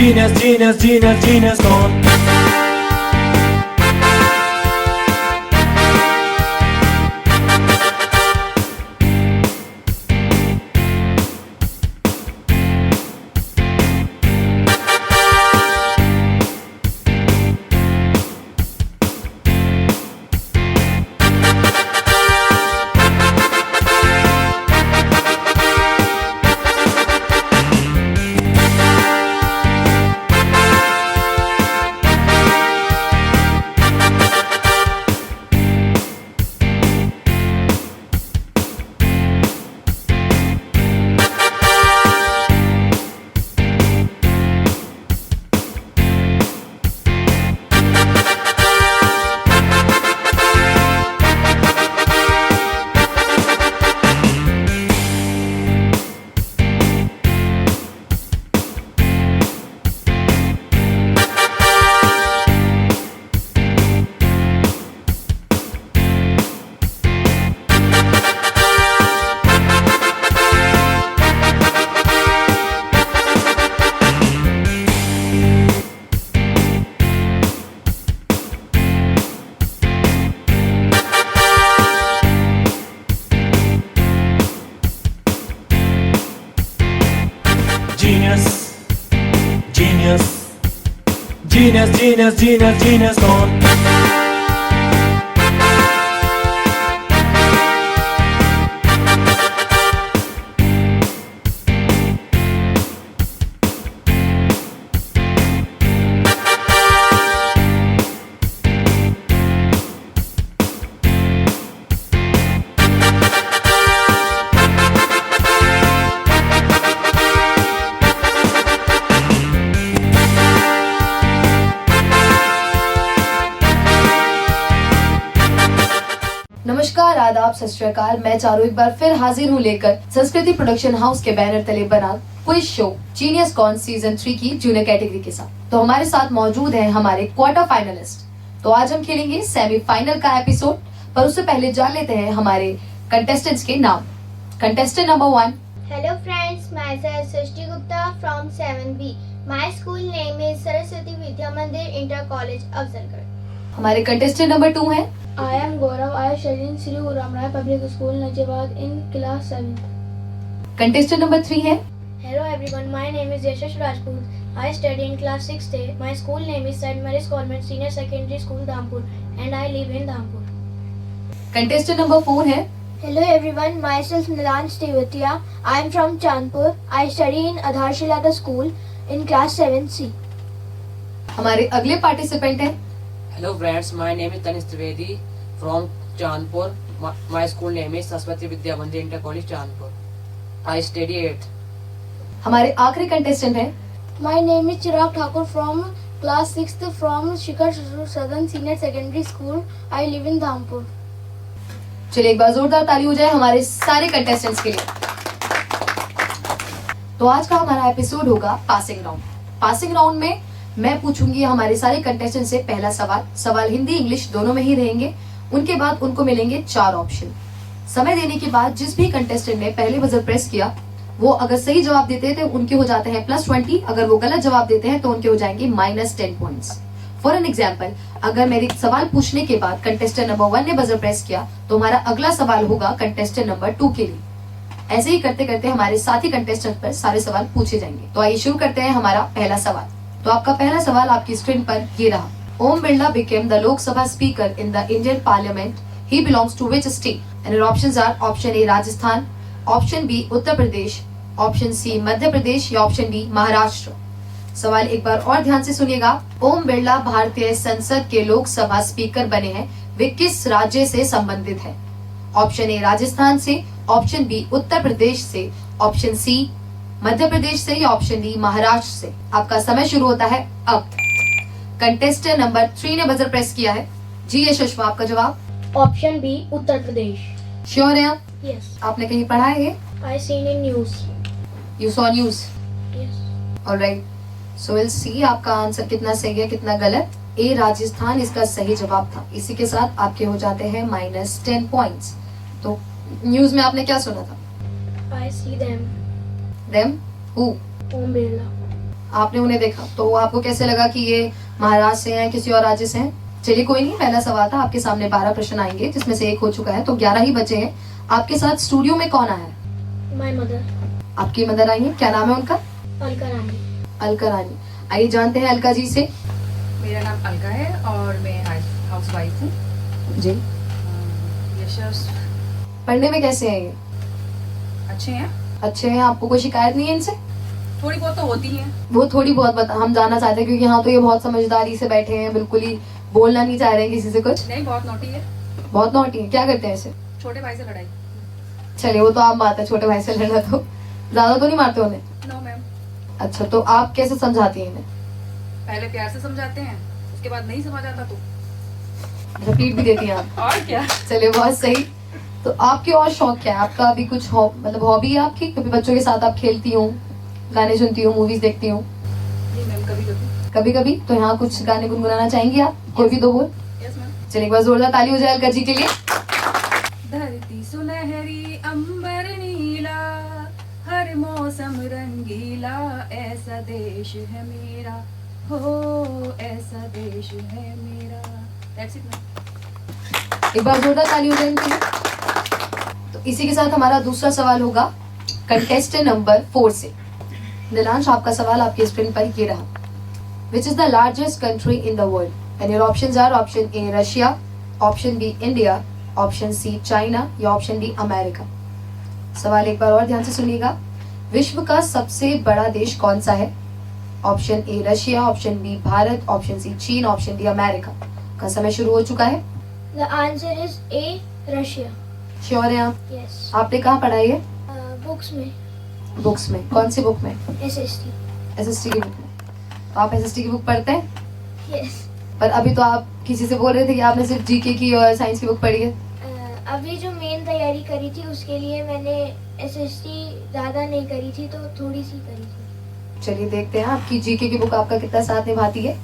Genius, genius, genius, genius gone. Genius, genius, genius, genius, genius, genius gone. नमस्कार, आदाब, सत श्री अकाल। मैं चारू एक बार फिर हाजिर हूँ लेकर संस्कृति प्रोडक्शन हाउस के बैनर तले बना quiz show genius con season 3 की जूनियर कैटेगरी के साथ। तो हमारे साथ मौजूद हैं हमारे क्वार्टर फाइनलिस्ट। तो आज हम खेलेंगे सेमीफाइनल का एपिसोड, पर उससे पहले जान लेते हैं हमारे कंटेस्टेंट्स के नाम। Contestant number 1। Hello friends, myself Srishti Gupta from 7B. My school name is Saraswati Vidya Mandir Inter College, Afzalgarh. हमारे कंटेस्टेंट नंबर 2 हैं। I am Gaurav. I study in Sri Ram Rai Public School, Najibabad in class 7. Contestant number 3 हैं। Hello everyone, my name is Yashash Rajput. I study in class 6A. My school name is St. Mary's Convent Senior Secondary School, Dhampur, and I live in Dhampur. Contestant number 4 हैं। Hello everyone, myself Nilansh Tevatia. I am from Chandpur. I study in Adharshilata School in class 7C. हमारे अगले participant हैं। Hello friends, my name is Tanish Trivedi from Chandpur. My school name is Saraswati Vidya Mandir Inter College, Chandpur. I study 8th. हमारे आखिरी contestant हैं। My name is Chirag Thakur from class 6th from Shikhar Southern Senior Secondary School. I live in Dhampur. चलिए एक बार जोरदार ताली हो जाए हमारे सारे कंटेस्टेंट्स के लिए। तो आज का हमारा एपिसोड होगा पासिंग राउंड। पासिंग राउंड में मैं पूछूंगी हमारे सारे कंटेस्टेंट से पहला सवाल हिंदी इंग्लिश दोनों में ही रहेंगे। उनके बाद उनको मिलेंगे 4 ऑप्शन। समय देने के बाद जिस भी कंटेस्टेंट ने पहले बजर प्रेस किया वो अगर सही जवाब देते हैं तो उनके हो जाते हैं +20। अगर वो गलत जवाब देते हैं तो उनके हो जाएंगे -10 पॉइंट्स। फॉर एन एग्जाम्पल, अगर मेरे सवाल पूछने के बाद कंटेस्टेंट नंबर 1 ने बजर प्रेस किया तो हमारा अगला सवाल होगा कंटेस्टेंट नंबर 2 के लिए। ऐसे ही करते करते हमारे साथी कंटेस्टेंट पर सारे सवाल पूछे जाएंगे। तो आइए शुरू करते हैं हमारा पहला सवाल। तो आपका पहला सवाल आपकी स्क्रीन पर ये रहा। Om Birla became the Lok Sabha speaker in the Indian Parliament. He belongs to which state? And your options are option A Rajasthan, option B Uttar Pradesh, option C Madhya Pradesh या option D महाराष्ट्र। सवाल एक बार और ध्यान से सुनिएगा। ओम बिरला भारतीय संसद के लोकसभा स्पीकर बने हैं, वे किस राज्य से संबंधित है? ऑप्शन ए राजस्थान से, ऑप्शन बी उत्तर प्रदेश से, ऑप्शन सी मध्य प्रदेश से या ऑप्शन डी महाराष्ट्र से। आपका समय शुरू होता है अब। कंटेस्टेंट नंबर 3 ने बजर प्रेस किया है। जी यशस्वी, आपका जवाब? Option B, Uttar Pradesh. Sure है आप? Yes. आपने कहीं पढ़ा है ये? I seen in news. You saw news? Yes. Alright, so will see आपका आंसर कितना सही है कितना गलत। ए राजस्थान इसका सही जवाब था। इसी के साथ आपके हो जाते हैं -10 पॉइंट्स। तो न्यूज में आपने क्या सुना था? I see them. Them who? Om Birla. आपने उन्हें देखा तो आपको कैसे लगा कि ये महाराष्ट्र से हैं, किसी और राज्य से हैं? चलिए कोई नहीं, पहला सवाल था। आपके सामने 12 प्रश्न आएंगे जिसमें से एक हो चुका है, तो 11 ही बचे हैं। आपके साथ स्टूडियो में कौन आया है? My mother, आपकी मदर आई है, क्या नाम है उनका? Alka Rani. अलका रानी। आइए जानते हैं अलका जी से। मेरा नाम अलका है और मैं हाउस वाइफ हूँ। जी। यशस पढ़ने में कैसे हैं ये? अच्छे हैं, अच्छे हैं। आपको कोई शिकायत नहीं है इनसे? थोड़ी बहुत तो होती हैं। वो थोड़ी बहुत बता, हम जानना चाहते हैं क्योंकि यहाँ तो ये बहुत समझदारी से बैठे हैं, बिल्कुल ही बोलना नहीं चाह रहे हैं किसी से कुछ। नहीं, बहुत नोटी है। बहुत नॉटी है। क्या करते हैं ऐसे? छोटे भाई से लड़ाई। चलिए वो तो आम बात है, छोटे भाई से लड़ना तो। ज्यादा तो नहीं मारते उन्हें? नो मैम, अच्छा, तो आप कैसे समझाती हैं इन्हें? पहले प्यार से समझाते हैं, उसके बाद नहीं समझ आता तो रिपीट भी देती हैं आप? और क्या। चलिए बहुत सही। तो आपके और शौक क्या है? आपका अभी कुछ मतलब हॉबी है आपकी? कभी बच्चों के साथ आप खेलती हो, गाने सुनती हो, मूवीज देखती हो? जी मैम, कभी कभी। कभी कभी। तो यहाँ कुछ गाने गुनगुनाना चाहेंगी आप? कोई भी दो बोल। Yes ma'am. चलिए एक बार जोरदार ताली हो जाए अलका जी के लिए। धरती सुनहरी अंबर नीला, हर मौसम रंगीला, ऐसा देश है मेरा, हो ऐसा देश है मेरा। That's it ma'am. एक बार जोरदार ताली हो जाए इनके लिए। तो इसी के साथ हमारा दूसरा सवाल होगा कंटेस्टेंट नंबर 4 से। नीलांश, आपका सवाल आपके स्क्रीन पर ये रहा। Which is the largest country in the world? And your options are option A Russia, option B India, option C China या ऑप्शन डी अमेरिका। सवाल एक बार और ध्यान से सुनिएगा। विश्व का सबसे बड़ा देश कौन सा है? Option A Russia, option B Bharat, option C चीन, ऑप्शन डी अमेरिका। का समय शुरू हो चुका है। The answer is A, Russia. Sure है आप? Yes. आपने कहाँ पढ़ाई है? Books में बुक्स में। कौन सी बुक में? SST. एसएसटी की बुक में। तो आप एसएसटी की बुक पढ़ते हैं? Yes. पर अभी तो आप किसी से बोल रहे थे कि आपने सिर्फ जीके की और साइंस की बुक पढ़ी है। अभी जो मेन तैयारी करी थी उसके लिए मैंने SST ज़्यादा नहीं करी थी, तो थोड़ी सी करी थी। चलिए देखते हैं आपकी जीके की बुक आपका कितना साथ निभाती है।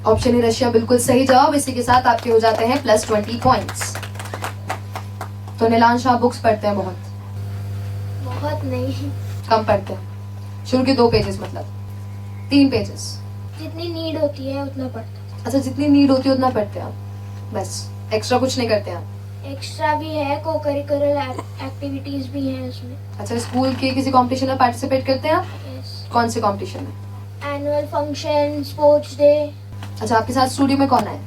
ऑप्शन ए रशिया बिल्कुल सही जवाब। इसी के साथ आपके हो जाते हैं +20 पॉइंट्स। तो नीलांश, आप बुक्स पढ़ते हैं बहुत? बहुत नहीं, कम पढ़ते हैं? शुरू के 2 पेजेस मतलब 3 पेजेस? जितनी नीड होती है उतना पढ़ता। अच्छा, जितनी नीड होती है उतना पढ़ते हैं आप, बस एक्स्ट्रा कुछ नहीं करते हैं आप? एक्स्ट्रा भी है, को करिकुलर एक्टिविटीज भी हैं उसमें। अच्छा, स्कूल के किसी कंपटीशन में पार्टिसिपेट करते हैं आप? Yes. कौन से कंपटीशन में? Annual function, sports day. अच्छा, आपके साथ स्टूडियो में कौन है?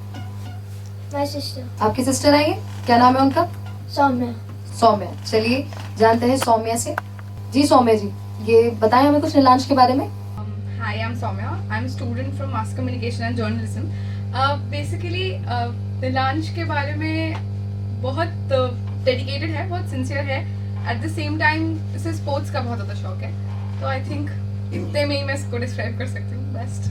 माय सिस्टर आपकी सिस्टर आई है, क्या नाम है उनका? सौम्या। सौम्या। चलिए जानते हैं सौम्या से। जी सौम्या जी, ये बताएं हमें कुछ नीलांश के बारे में। Hi, I'm Soumya. I'm a student from Mass Communication and Journalism. Basically, Neelansh के बारे में बहुत डेडिकेटेड है, बहुत सिंसियर है। एट द सेम टाइम इसे स्पोर्ट्स का बहुत ज़्यादा शौक है। तो आई थिंक इतने में ही मैं इसको डिस्क्राइब कर सकती हूँ बेस्ट।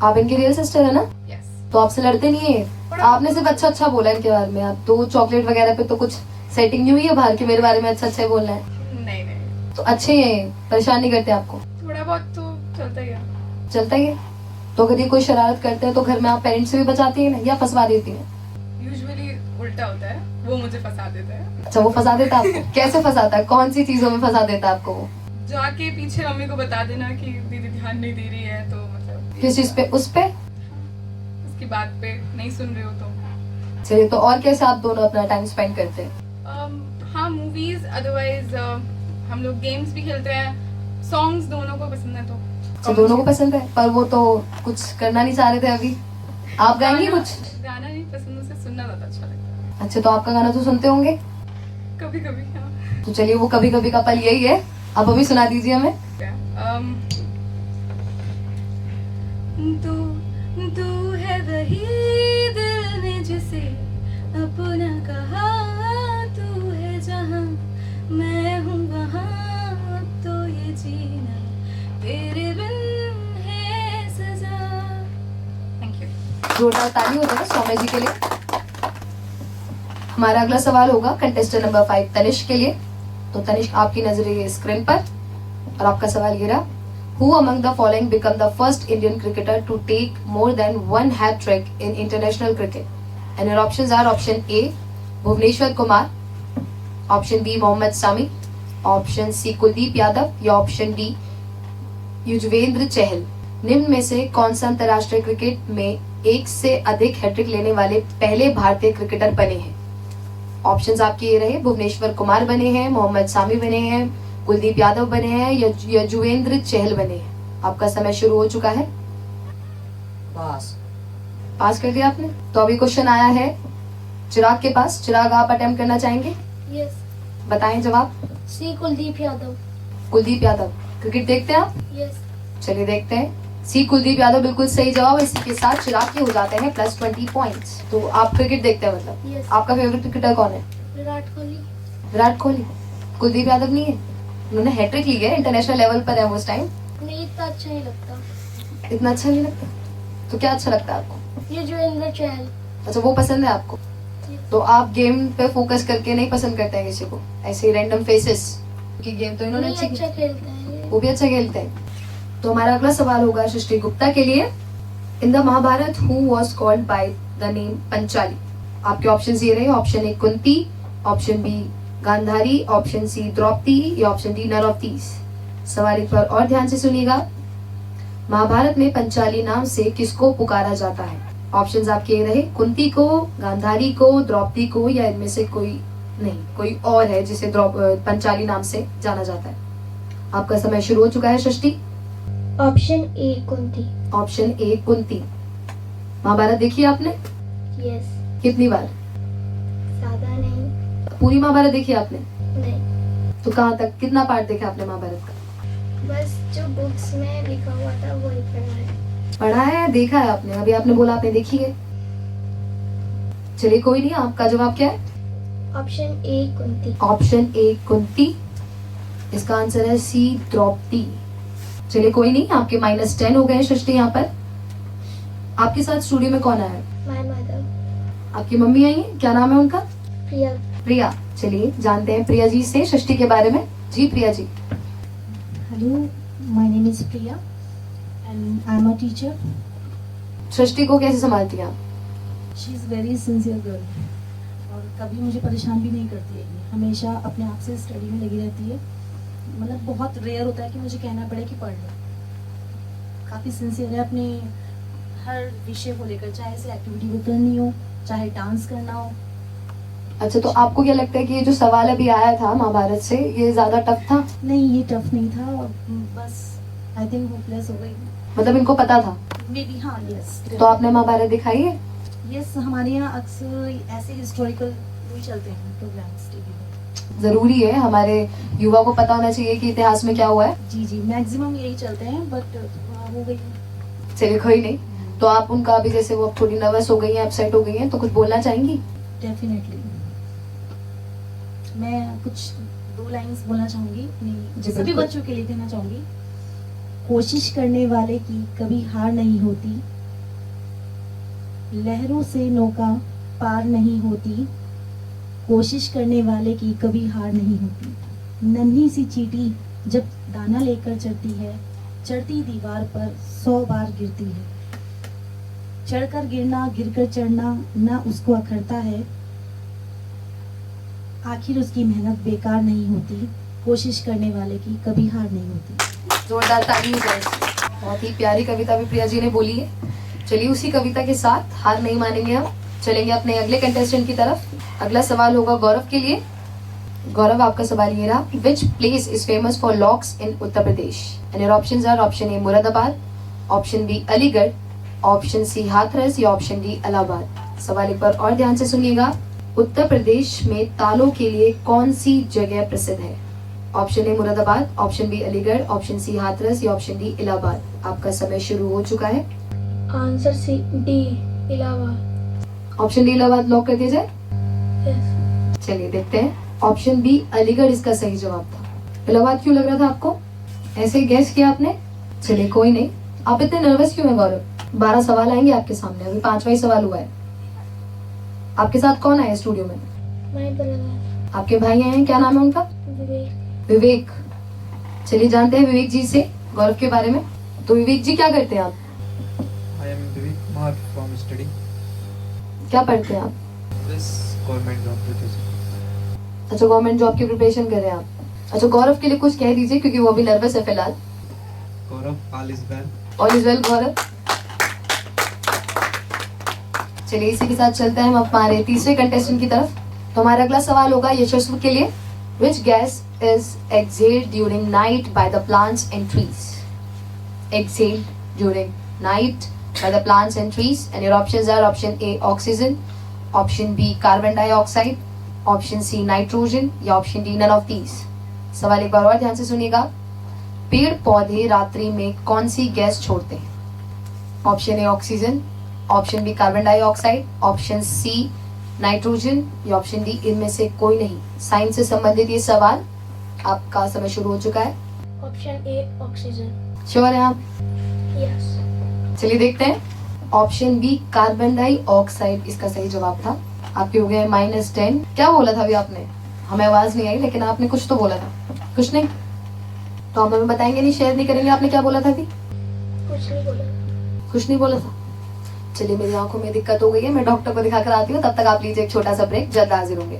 आप इनकी रियल सिस्टर है ना? यस। तो आपसे लड़ते नहीं है? आपने सिर्फ अच्छा अच्छा बोला इनके बारे में। आप तो चॉकलेट वगैरह पे तो कुछ सेटिंग नहीं हुई है बाहर के मेरे बारे में अच्छा अच्छा ही बोलना है? नहीं नहीं, तो अच्छे ही हैं, परेशान नहीं करते आपको? थोड़ा बहुत तो चलता ही है। चलता ही है। तो अगर ये कोई शरारत करते हैं तो घर में आप पेरेंट्स से भी बचाती है ना, या फंसवा देती है? यूजुअली उल्टा होता है, वो मुझे फंसा देता है। अच्छा, वो फंसा देता है आपको? कैसे फंसाता है? कौन सी चीजों में फंसा देता है आपको वो? जाके पीछे मम्मी को बता देना कि दीदी ध्यान नहीं दे रही है, तो मतलब किस चीज पे? उस पे? उसकी बात पे नहीं सुन रहे हो तो। चलिए, तो और कैसे आप दोनों अपना टाइम स्पेंड करते हैं? हाँ, मूवीज, अदरवाइज हम लोग गेम्स भी खेलते हैं। सॉन्ग्स दोनों को पसंद है तो। अच्छा, दोनों को पसंद है, पर वो तो कुछ करना नहीं चाह रहे थे अभी। आप गाएंगे कुछ? गाना नहीं पसंद, उसे सुनना ज्यादा अच्छा लगता है। अच्छा, तो आपका गाना तो सुनते होंगे? कभी कभी हाँ। तो चलिए, वो कभी कभी का पल यही है, आप अभी सुना दीजिए हमें। तू है वही दिल ने जिसे अपना कहा, तू है जहां मैं हूँ वहां, तो ये जीना तेरे बिन है सजा। Thank you. जोरदार ताली हो जाए सौम्या जी के लिए। हमारा अगला सवाल होगा कंटेस्टेंट नंबर 5 तनिष्क के लिए। तो तनिष्क, आपकी नजरें स्क्रीन पर और आपका सवाल ये रहा। Who among the following become the first Indian cricketer to take more than 1 hat trick in international cricket? And your options are option A, Bhuvneshwar Kumar, option B, Mohammad Sami, option C, Kuldeep Yadav या option D, Yuzvendra Chahal निम्न में से कौन सा अंतर्राष्ट्रीय cricket में एक से अधिक हैट्रिक लेने वाले पहले भारतीय क्रिकेटर बने हैं? ऑप्शंस आपके ये रहे, भुवनेश्वर कुमार बने हैं, मोहम्मद सामी बने हैं, कुलदीप यादव बने हैं या युजवेंद्र चहल बने हैं। आपका समय शुरू हो चुका है। पास कर दिया आपने। तो अभी क्वेश्चन आया है चिराग के पास। चिराग, आप अटेम्प्ट करना चाहेंगे? Yes. बताएं जवाब। C. कुलदीप यादव. कुलदीप यादव। क्रिकेट देखते हैं आप? Yes. चलिए देखते हैं। सी कुलदीप यादव बिल्कुल सही जवाब। इसी के साथ चिराग के हो जाते हैं +20 पॉइंट्स। तो आप क्रिकेट देखते हैं मतलब? Yes. आपका फेवरेट क्रिकेटर कौन है? विराट कोहली. विराट कोहली। कुलदीप यादव नहीं है? उन्होंने हैट्रिक ली है, इंटरनेशनल लेवल पर है उस टाइम। नहीं, इतना अच्छा नहीं लगता. इतना अच्छा नहीं लगता? तो क्या अच्छा लगता है आपको? युजवेंद्र चहल. अच्छा, वो पसंद है आपको। तो आप गेम पे फोकस करके नहीं पसंद करते हैं किसी को, ऐसे ही रैंडम फेसेस? क्योंकि गेम तो इन्होंने नहीं, अच्छा खेलते हैं. वो भी अच्छा खेलते हैं। तो हमारा अगला सवाल होगा सृष्टि गुप्ता के लिए। In the Mahabharata who was called by the name Panchali? आपके ऑप्शंस ये रहे। Option A Kunti, option B Gandhari, option C Draupadi या option D none of these. सवाल एक बार और ध्यान से सुनिएगा। महाभारत में पंचाली नाम से किसको पुकारा जाता है? ऑप्शंस आपके ये रहे। कुंती को, गांधारी को, द्रौपदी को या इनमें से कोई नहीं, कोई और है जिसे पंचाली नाम से जाना जाता है। आपका समय शुरू हो चुका है सृष्टि। Option A Kunti. Option A Kunti. Mahabharat देखी आपने? यस. कितनी बार? ज्यादा नहीं. पूरी महाभारत देखी आपने? नहीं, तो कहाँ तक, कितना पार्ट देखा आपने महाभारत का? बस जो बुक्स में लिखा हुआ था वही पढ़ा है. पढ़ा है, देखा है आपने? अभी आपने बोला आपने देखी है। चलिए कोई नहीं, आपका जवाब क्या है? Option A Kunti. Option A Kunti. इसका आंसर है सी द्रौपदी। चलिए कोई नहीं, आपके -10 हो गए सृष्टि। यहाँ पर आपके साथ स्टूडियो में कौन आया है? My mother. आपकी मम्मी आई है, क्या नाम है उनका? प्रिया. प्रिया। चलिए जानते हैं प्रिया जी से सृष्टि के बारे में। जी Priya ji. Hello, my name is Priya and I'm a teacher. सृष्टि को कैसे संभालती हैं आप? She is very sincere girl और कभी मुझे परेशान भी नहीं करती है। ये हमेशा अपने आप से स्टडी में लगी रहती है। मतलब बहुत रेयर होता है कि मुझे कहना पड़े कि पढ़ लो। काफ़ी सिंसियर है अपने हर विषय को लेकर, चाहे इसे एक्टिविटी भी करनी हो, चाहे डांस करना हो। अच्छा, तो आपको क्या लगता है कि ये जो सवाल अभी आया था महाभारत से, ये ज्यादा टफ था? नहीं, ये टफ नहीं था, बस आई थिंक होपलेस हो गई। मतलब इनको पता था? मे बी, हाँ, यस। तो आपने महाभारत दिखाई है? यस, हमारे यहाँ अक्सर ऐसे हिस्टोरिकल वही चलते हैं प्रोग्राम्स टीवी में। जरूरी है, हमारे युवा को पता होना चाहिए कि इतिहास में क्या हुआ है। जी जी, मैक्सिमम यही चलते हैं, बट हो गई। चलिए कोई नहीं। तो आप उनका अभी जैसे वो थोड़ी नर्वस हो गई हैं, अपसेट हो गई हैं, तो कुछ बोलना चाहेंगी? डेफिनेटली मैं कुछ 2 लाइंस बोलना चाहूंगी अपनी सभी बच्चों के लिए कहना चाहूंगी। कोशिश करने वाले की कभी हार नहीं होती, लहरों से नौका पार नहीं होती, कोशिश करने वाले की कभी हार नहीं होती। नन्ही सी चींटी जब दाना लेकर चढ़ती है, चढ़ती दीवार पर 100 बार गिरती है। चढ़कर गिरना, गिरकर चढ़ना ना उसको अखरता है, आखिर उसकी मेहनत बेकार नहीं होती, कोशिश करने वाले की कभी हार नहीं होती। जोरदार ताली हो जाए। बहुत ही प्यारी कविता भी प्रिया जी ने बोली है। चलिए उसी कविता के साथ हार नहीं मानेंगे हम, चलेंगे अपने अगले कंटेस्टेंट की तरफ। अगला सवाल होगा गौरव के लिए। गौरव, आपका सवाल ये रहा, which place is famous for locks in Uttar Pradesh? And your options are option A Moradabad, option B Aligarh, option C Hathras या ऑप्शन डी इलाहाबाद। सवाल एक बार और ध्यान से सुनिएगा। उत्तर प्रदेश में तालों के लिए कौन सी जगह प्रसिद्ध है? Option A Moradabad, option B Aligarh, option C Hathras या ऑप्शन डी इलाहाबाद। आपका समय शुरू हो चुका है। Answer C D Allahabad. Option D Allahabad lock कर दिया जाए? यस. चलिए देखते हैं। ऑप्शन बी अलीगढ़ इसका सही जवाब था। इलाहाबाद क्यों लग रहा था आपको? ऐसे ही गैस किया आपने? चलिए कोई नहीं। आप इतने नर्वस क्यों हैं गौरव? 12 सवाल आएंगे आपके सामने, अभी 5वां ही सवाल हुआ है। आपके साथ कौन आया स्टूडियो में? My brother. आपके भाई आए हैं, क्या नाम है उनका? विवेक. विवेक। चलिए जानते हैं विवेक जी से गौरव के बारे में। तो विवेक जी क्या करते हैं आप? I am Vivek Kumar from study क्या पढ़ते हैं आप? this government job preparation. अच्छा, गवर्नमेंट जॉब की प्रिपरेशन कर रहे हैं आप। अच्छा, गौरव के लिए कुछ कह दीजिए क्योंकि वो अभी नर्वस है फिलहाल। Gaurav, all is well. All is well Gaurav. चलिए इसी के साथ चलते हैं हम हमारे तीसरे कंटेस्टेंट की तरफ। तो हमारा अगला सवाल होगा यशस्वी के लिए। Which gas is exhaled during night by the plants and trees? Exhaled during night by the plants and trees, and your options are option A oxygen, option B carbon dioxide, option C nitrogen या option D none of these। सवाल एक बार और ध्यान से सुनिएगा। पेड़ पौधे रात्रि में कौन सी गैस छोड़ते हैं? Option A oxygen, option B carbon dioxide, option C nitrogen या ऑप्शन डी इनमें से कोई नहीं। साइंस से संबंधित ये सवाल। आपका समय शुरू हो चुका है। Option A, oxygen. श्योर है आप? Yes. चलिए देखते हैं। ऑप्शन बी कार्बन डाइऑक्साइड इसका सही जवाब था। आपके हो गए -10। क्या बोला था अभी आपने? हमें आवाज नहीं आई, लेकिन आपने कुछ तो बोला था। कुछ नहीं तो आप हमें बताएंगे नहीं, शेयर नहीं करेंगे? आपने क्या बोला था अभी? कुछ नहीं बोला। कुछ नहीं बोला था। चलिए मेरी आंखों में दिक्कत हो गई है, मैं डॉक्टर को दिखा कर आती हूँ। तब तक आप लीजिए एक छोटा सा ब्रेक, जल्द हाजिर होंगे।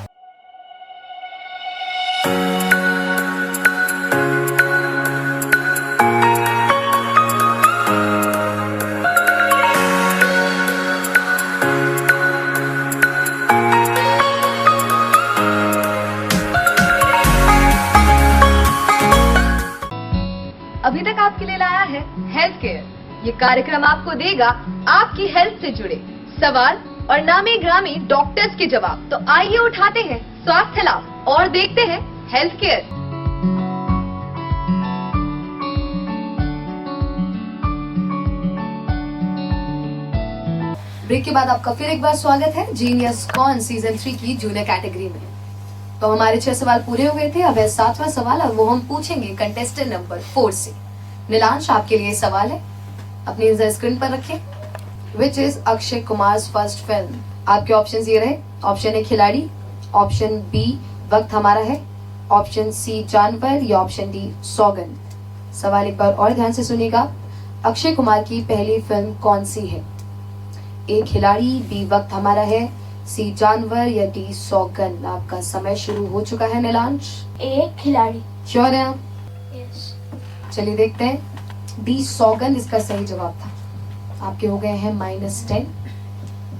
अभी तक आपके लिए लाया है हेल्थ केयर। ये कार्यक्रम आपको देगा आपकी हेल्थ से जुड़े सवाल और नामी ग्रामी डॉक्टर्स के जवाब। तो आइए उठाते हैं स्वास्थ्य लाभ और देखते हैं हेल्थ केयर। ब्रेक के बाद आपका फिर एक बार स्वागत है जीनियस कॉन सीजन 3 की जूनियर कैटेगरी में। तो हमारे 6 सवाल पूरे हो गए थे। अब है 7वां सवाल और वो हम पूछेंगे कंटेस्टेंट नंबर 4 से। नीलांश, आपके लिए सवाल है, अपनी नजर स्क्रीन पर रखें। Which is Akshay Kumar first film? आपके ऑप्शन ये रहे। ऑप्शन ए खिलाड़ी, ऑप्शन बी वक्त हमारा है, ऑप्शन सी जानवर या ऑप्शन डी सौगंध। सवाल एक बार और ध्यान से सुनिएगा। अक्षय कुमार की पहली फिल्म कौन सी है? ए खिलाड़ी, बी वक्त हमारा है, सी जानवर या डी सौगंध। आपका समय शुरू हो चुका है नीलांश। A. खिलाड़ी। श्योर है आप? Yes. चलिए देखते हैं। डी सौगंध इसका सही जवाब था। आपके हो गए हैं -10।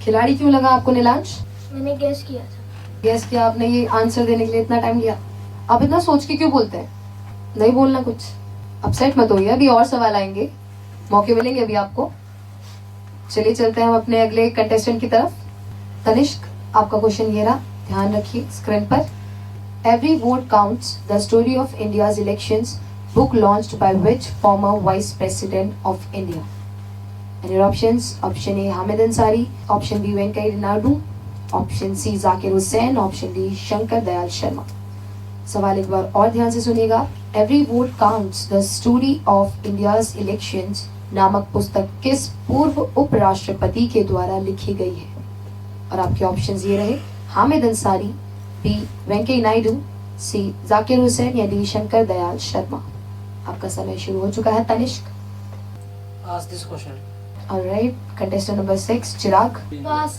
खिलाड़ी क्यों लगा आपको नीलांश? मैंने गेस किया था। गेस किया आपने, ये आंसर देने के लिए इतना टाइम लिया? आप इतना सोच के क्यों बोलते हैं? नहीं बोलना कुछ। अपसेट मत होइए, अभी और सवाल आएंगे, मौके मिलेंगे अभी आपको। चलिए चलते हैं हम अपने अगले कंटेस्टेंट की तरफ। तनिष्क, आपका क्वेश्चन ये रहा, ध्यान रखिए स्क्रीन पर। Every vote counts the story of India's elections book launched by which former vice president of India? And your options: option A Hamid Ansari, option B Venkaiah Naidu, option C Zakir Hussain, option D Shankar Dayal Sharma। सवाल एक बार और ध्यान से सुनिएगा। Every vote counts the story of India's elections नामक पुस्तक किस पूर्व उपराष्ट्रपति के द्वारा लिखी गई है? और आपके ऑप्शंस ये रहे। हामिद अंसारी, बी वेंकैया नायडू, सी जाकिर हुसैन या डी शंकर दयाल शर्मा। आपका समय शुरू हो चुका है Tanishq. Ask this question. Alright, contestant number 6 Chirag. Pass.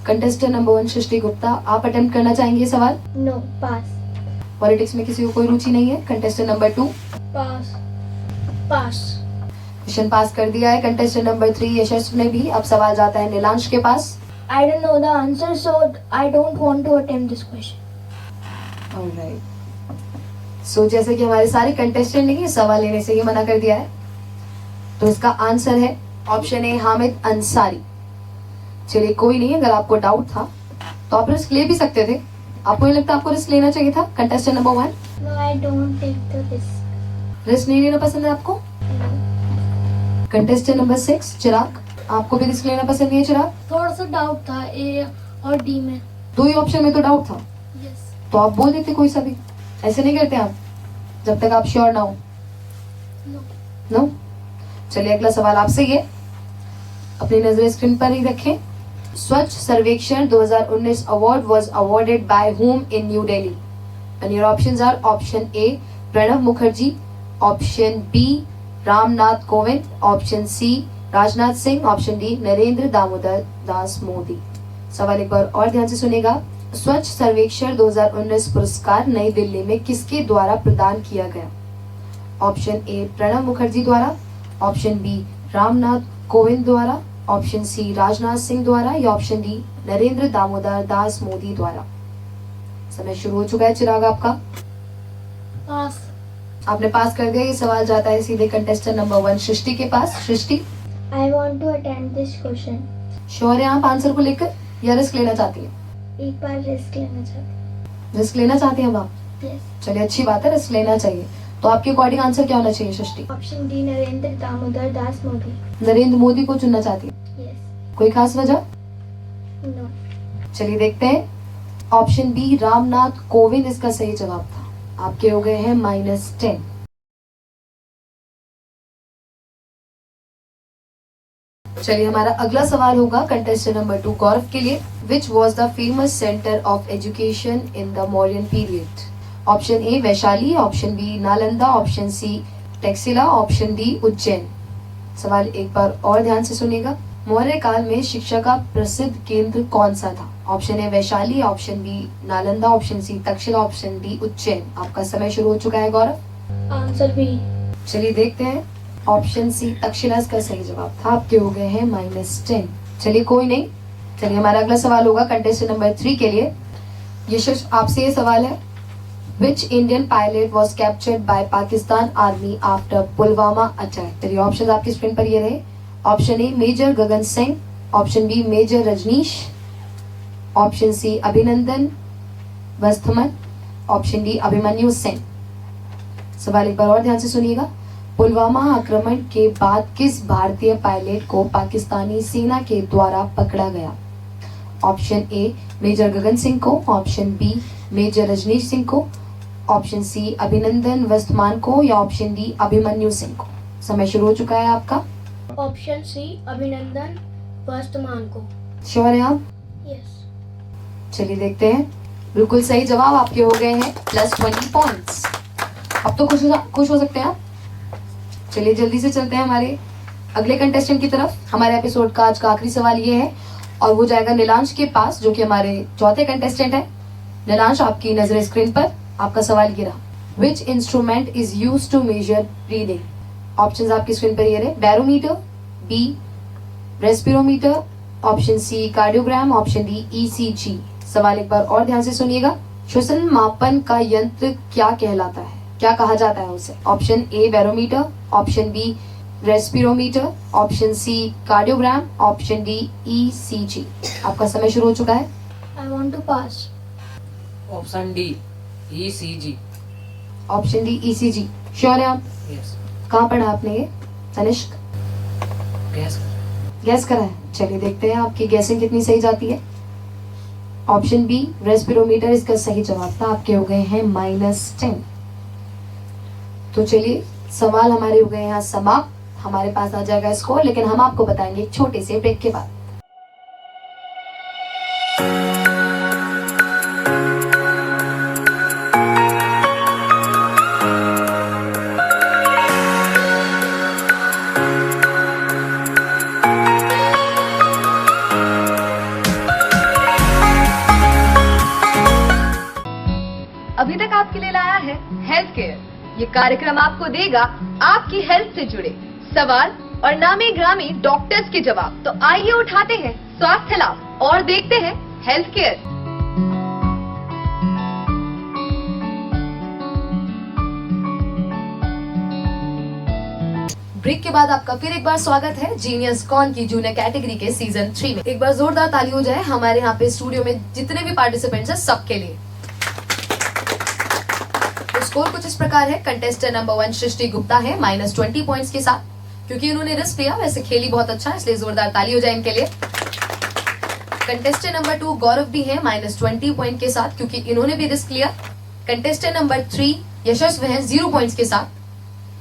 Contestant number 1 Srishti Gupta, आप अटेम्प्ट करना चाहेंगे सवाल? No. Pass. पॉलिटिक्स में किसी को कोई रुचि नहीं है। Contestant number 2, Pass. Pass. Question pass कर दिया है। कंटेस्टेंट नंबर 3 यशस्वी ने भी। अब सवाल जाता है नीलांश के पास। I don't know the answer, so I don't want to attempt this question. Alright, so जैसे कि हमारे सारे कंटेस्टेंट ने सवाल लेने से ही मना कर दिया है, तो इसका आंसर है ऑप्शन ए हामिद अंसारी। चलिए कोई नहीं, अगर आपको डाउट था तो आप रिस्क ले भी सकते थे। आपको नहीं लगता आपको रिस्क लेना चाहिए था? Contestant number 1, No, I don't take the risk. Risk नहीं लेना पसंद है आपको? No. कंटेस्टेंट नंबर 6 चिराग, आपको भी रिस्क लेना पसंद नहीं है चिराग? थोड़ा सा डाउट था ए और डी में। 2 ही ऑप्शन में तो डाउट था, यस। तो आप बोल देते कोई सा भी। ऐसे नहीं करते आप जब तक आप श्योर ना हो। नो? चलिए अगला सवाल आपसे ये, अपनी नजर स्क्रीन पर ही रखें। स्वच्छ सर्वेक्षण 2019 award was awarded by whom in New Delhi? And your options are option A Pranab Mukherjee, option B Ramnath Kovind, option C Rajnath Singh, option D Narendra Damodar Das Modi. सवाल एक बार और ध्यान से सुनेगा। स्वच्छ सर्वेक्षण 2019 पुरस्कार नई दिल्ली में किसके द्वारा प्रदान किया गया? ऑप्शन ए प्रणब मुखर्जी द्वारा, ऑप्शन बी रामनाथ कोविंद द्वारा, ऑप्शन सी राजनाथ सिंह द्वारा या ऑप्शन डी नरेंद्र दामोदर दास मोदी द्वारा। समय शुरू हो चुका है चिराग आपका। पास। आपने पास कर दिया। ये सवाल जाता है सीधे कंटेस्टेंट नंबर 1 सृष्टि के पास। सृष्टि, I want to attempt this question. Sure है आप आंसर को लेकर या रिस्क लेना चाहती है? एक बार रिस्क लेना चाहती रिस्क लेना चाहती हैं अब आप? हूँ। Yes. चलिए अच्छी बात है, रिस्क लेना चाहिए। तो आपके अकॉर्डिंग आंसर क्या होना चाहिए सृष्टि? Option D, Narendra Damodar Das Modi. नरेंद्र मोदी को चुनना चाहती है? Yes. कोई खास वजह? No. चलिए देखते हैं। ऑप्शन बी रामनाथ कोविंद इसका सही जवाब था। आपके हो गए हैं -10। चलिए हमारा अगला सवाल होगा कंटेस्टेंट नंबर 2 गौरव के लिए। Which was the famous centre of education in the Mauryan period? Option A Vaishali, option B Nalanda, option C Taxila, option D Ujjain. सवाल एक बार और ध्यान से सुनिएगा। मौर्य काल में शिक्षा का प्रसिद्ध केंद्र कौन सा था? Option A Vaishali, option B Nalanda, option C Takshashila, option D Ujjain. आपका समय शुरू हो चुका है गौरव। Answer B. चलिए देखते हैं। ऑप्शन सी तक्षशिला इसका सही जवाब था। आपके हो गए हैं -10। चलिए कोई नहीं। चलिए हमारा अगला सवाल होगा कंटेस्टेंट नंबर 3 के लिए। यशस, आपसे ये सवाल है। Which Indian pilot was captured by Pakistan Army after Pulwama attack? चलिए ऑप्शन आपकी स्क्रीन पर ये रहे। Option A major Gagan Singh, option B major Rajneesh, option C Abhinandan Varthaman, option D Abhimanyu Singh. सवाल एक बार और ध्यान से सुनिएगा। पुलवामा आक्रमण के बाद किस भारतीय पायलट को पाकिस्तानी सेना के द्वारा पकड़ा गया? Option A major Gagan Singh को, option B major Rajneesh Singh को, ऑप्शन सी अभिनंदन वस्तमान को या ऑप्शन डी अभिमन्यु सिंह को। समय शुरू हो चुका है आपका। ऑप्शन सी अभिनंदन वर्तमान को। श्योर है आप? यस। चलिए देखते हैं। बिल्कुल सही जवाब। आपके हो गए हैं +20 पॉइंट्स। अब तो खुश हो सकते हैं आप। चलिए जल्दी से चलते हैं हमारे अगले कंटेस्टेंट की तरफ। हमारे एपिसोड का आज का आखिरी सवाल ये है और वो जाएगा नीलांश के पास, जो कि हमारे चौथे कंटेस्टेंट है। नीलांश, आपकी नजर स्क्रीन पर। आपका सवाल ये रहा। Which instrument is use to measure breathing? Options आपकी स्क्रीन पर ये रहे। Barometer, B respirometer, option C cardiogram, option D ECG। सवाल एक बार और ध्यान से सुनिएगा। श्वसन मापन का यंत्र क्या कहलाता है, क्या कहा जाता है उसे? Option A barometer, option B respirometer, option C cardiogram, option D ECG। आपका समय शुरू हो चुका है। I want to pass. Option D ECG। Option D ECG। Sure है आप? यस। कहाँ पढ़ा आपने ये तनिष्क? गैस करा है। चलिए देखते हैं आपकी गैसिंग कितनी सही जाती है। ऑप्शन बी रेस्पिरोमीटर इसका सही जवाब था। आपके हो गए हैं -10। तो चलिए सवाल हमारे हो गए यहाँ समाप्त। हमारे पास आ जाएगा स्कोर, लेकिन हम आपको बताएंगे एक छोटे से ब्रेक के बाद। अभी तक आपके लिए लाया है हेल्थ केयर। ये कार्यक्रम आपको देगा आपकी हेल्थ से जुड़े सवाल और नामी ग्रामी डॉक्टर्स के जवाब। तो आइए उठाते हैं स्वास्थ्य लाभ और देखते हैं हेल्थ केयर। ब्रेक के बाद आपका फिर एक बार स्वागत है जीनियस कॉन की जूनियर कैटेगरी के सीजन 3 में। एक बार जोरदार ताली हो जाए हमारे यहाँ पे स्टूडियो में जितने भी पार्टिसिपेंट्स हैं सबके लिए। तो स्कोर कुछ इस प्रकार है। कंटेस्टेंट नंबर 1 सृष्टि गुप्ता है -20 पॉइंट्स के साथ, क्योंकि इन्होंने रिस्क लिया। वैसे खेली बहुत अच्छा, इसलिए जोरदार ताली हो जाए इनके लिए। कंटेस्टेंट नंबर 2 गौरव भी है -20 पॉइंट के साथ, क्योंकि इन्होंने भी रिस्क लिया। कंटेस्टेंट नंबर 3 यशस्वी है 0 पॉइंट्स के साथ।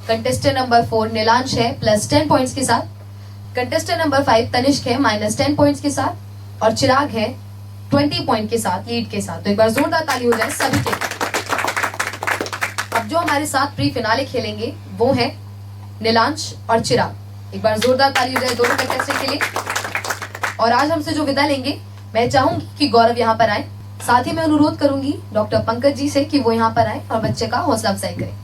कंटेस्टेंट नंबर 4 नीलांश है +10 पॉइंट्स के साथ। कंटेस्टेंट नंबर 5 तनिष्क है -10 पॉइंट्स के साथ और चिराग है 20 पॉइंट के साथ लीड के साथ। तो एक बार जोरदार ताली हो जाए सभी के। अब जो हमारे साथ प्री फिनाले खेलेंगे वो है नीलांश और चिराग। एक बार जोरदार ताली हो जाए दोनों कंटेस्टेंट के लिए। और आज हमसे जो विदा लेंगे, मैं चाहूंगी कि गौरव यहाँ पर आए। साथ ही मैं अनुरोध करूंगी डॉक्टर पंकज जी से कि वो यहाँ पर आए और बच्चे का हौसला अफजाई करें।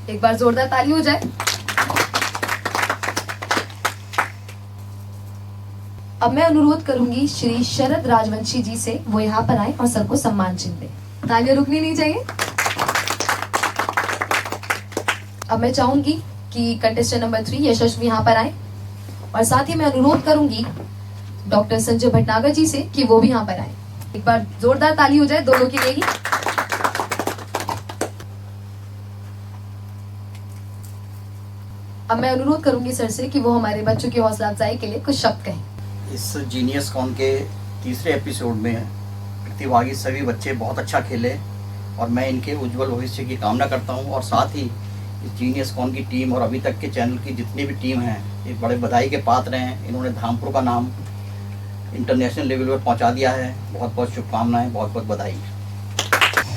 एक बार जोरदार ताली हो जाए। अब मैं अनुरोध करूंगी श्री शरद राजवंशी जी से, वो यहाँ पर आए और सर को सम्मान चिन्ह दें। तालियां रुकनी नहीं चाहिए। अब मैं चाहूंगी कि कंटेस्टेंट नंबर 3 यशस्वी यहाँ पर आए और साथ ही मैं अनुरोध करूंगी डॉक्टर संजय भटनागर जी से कि वो भी यहाँ पर आए। एक बार जोरदार ताली हो जाए दोनों के लिए ही। अब मैं अनुरोध करूंगी सर से कि वो हमारे बच्चों की हौसला अफजाई के लिए कुछ शब्द कहें। इस जीनियस कॉन के तीसरे एपिसोड में प्रतिभागी सभी बच्चे बहुत अच्छा खेले और मैं इनके उज्जवल भविष्य की कामना करता हूं और साथ ही इस जीनियस कॉन की टीम और अभी तक के चैनल की जितनी भी टीम हैं एक बड़े बधाई के पात्र हैं। इन्होंने धामपुर का नाम इंटरनेशनल लेवल पर पहुंचा दिया है। बहुत बहुत शुभकामनाएं, बहुत बहुत बधाई।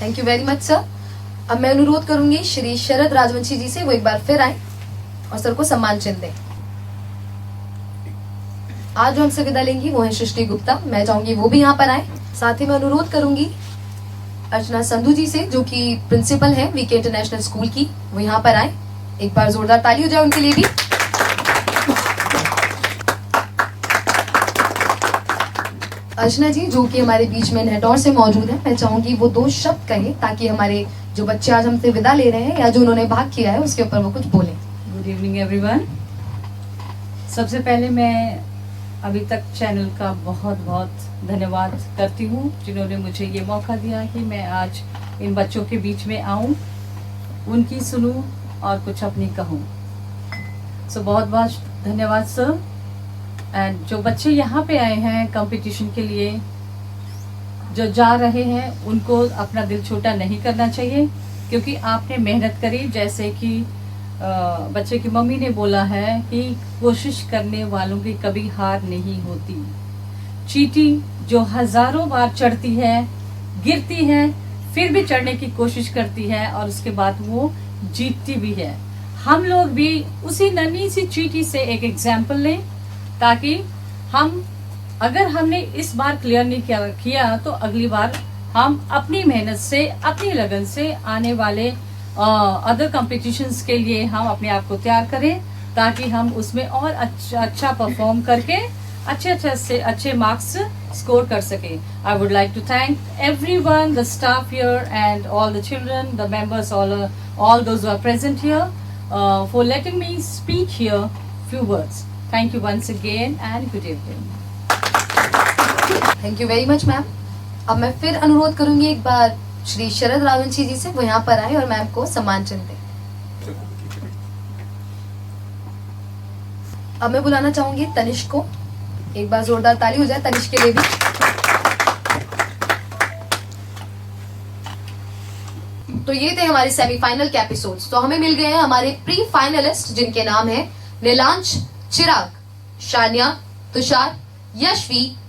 Thank you very much sir. अब मैं अनुरोध करूंगी श्री शरद राजवंशी जी से, वो एक बार फिर आए और सर को सम्मान चिन्ह दें। आज जो हमसे विदा लेंगी वो है सृष्टि गुप्ता। मैं चाहूंगी वो भी यहाँ पर आए। साथ ही मैं अनुरोध करूंगी अर्चना संधू जी से, जो कि प्रिंसिपल है वीके इंटरनेशनल स्कूल की, वो यहाँ पर आए। एक बार जोरदार ताली हो जाए उनके लिए भी। अर्चना जी जो कि हमारे बीच में नेटौर से मौजूद है, मैं चाहूंगी वो 2 शब्द कहें ताकि हमारे जो बच्चे आज हमसे विदा ले रहे हैं या जो उन्होंने भाग किया है उसके ऊपर वो कुछ बोलें। Good evening everyone. सबसे पहले मैं अभी तक चैनल का बहुत बहुत धन्यवाद करती हूँ जिन्होंने मुझे ये मौका दिया कि मैं आज इन बच्चों के बीच में आऊँ, उनकी सुनूँ और कुछ अपनी कहूँ। सो बहुत बहुत धन्यवाद सर। एंड जो बच्चे यहाँ पे आए हैं कंपटीशन के लिए, जो जा रहे हैं, उनको अपना दिल छोटा नहीं करना चाहिए क्योंकि आपने मेहनत करी। जैसे कि बच्चे की मम्मी ने बोला है कि कोशिश करने वालों की कभी हार नहीं होती। चींटी जो हजारों बार चढ़ती है, गिरती है, फिर भी चढ़ने की कोशिश करती है और उसके बाद वो जीतती भी है। हम लोग भी उसी नन्ही सी चींटी से एक एग्जाम्पल लें ताकि हम, अगर हमने इस बार क्लियर नहीं किया तो अगली बार हम अपनी मेहनत से, अपनी लगन से आने वाले अदर कॉम्पिटिशन्स के लिए हम अपने आप को तैयार करें ताकि हम उसमें और अच्छा परफॉर्म करके अच्छे मार्क्स स्कोर कर सकें। I would like to thank everyone, the staff here and all the children, the members, all those who are present here for letting me speak here few words. Thank you once again and good evening. Thank you very much ma'am. अब मैं फिर अनुरोध करूंगी एक बार श्री शरद राजवंशी जी से, वो यहाँ पर आए और मैम को सम्मान चिन्ह दें। अब मैं बुलाना चाहूंगी तनिष्क को। एक बार जोरदार ताली हो जाए तनिष्क के लिए भी। तो ये थे हमारे सेमीफाइनल के एपिसोड्स। तो हमें मिल गए हैं हमारे प्री फाइनलिस्ट जिनके नाम है नीलांश, चिराग, शानिया, तुषार, यशवी,